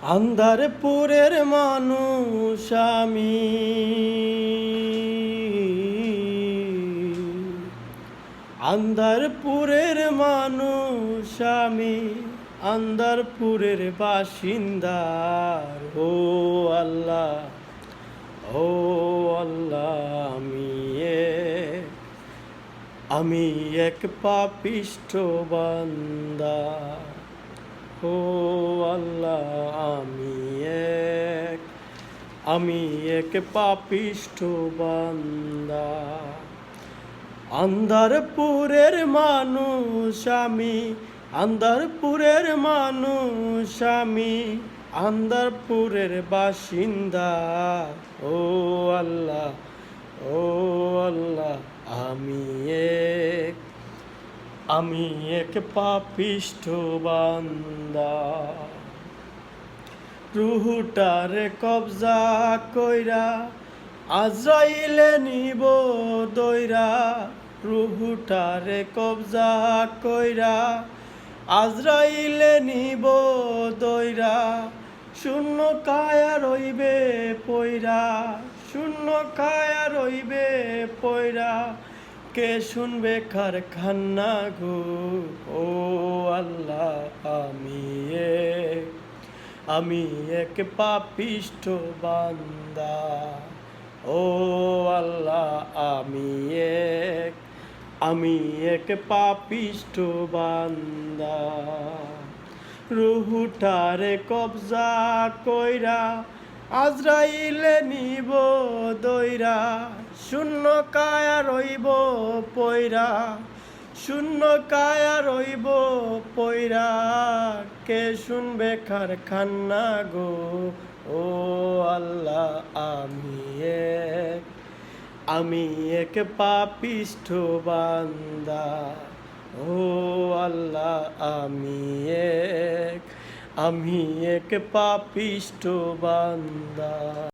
আন্ধারপুরের মানুষ আমি, আন্ধারপুরের মানুষ আমি, আন্ধারপুরের বাসিন্দার। ও আল্লাহ, ও আল্লাহ, আমি এক পাপিষ্ঠ বান্দা। ও আল্লাহ, আমি এক পাপিষ্ঠ বান্দা। আন্ধারপুরের মানুষ আমি, আন্ধারপুরের মানুষ আমি, আন্ধারপুরের বাসিন্দা। ও আল্লাহ, ও আল্লাহ, আমি এক পাপিষ্ঠ বান্দা। রুহুটারে কবজা কইরা আজরাইলে নিব দইরা। রুহুটারে কবজা কইরা আজরাইলে নিব দইরা। শূন্য কায়া রইবে পইরা, শূন্য কায়া রইবে পইরা। কে শুনবে কারখানা গো। ও আল্লাহ, আমি এক পাপিষ্ঠ বান্দা। ও আল্লাহ, আমি এক পাপিষ্ঠ বান্দা। রুহুটারে কবজা কইরা আজরাইলে নিব দইরা। শূন্য কায়া রইব পইরা, শূন্য কায়া রইব পইরা। কে শুনবে কারখানা গো। ও আল্লাহ, আমি এক পাপিষ্ঠ বান্দা। ও আল্লাহ, আমি এক পাপিষ্ঠ বান্দা।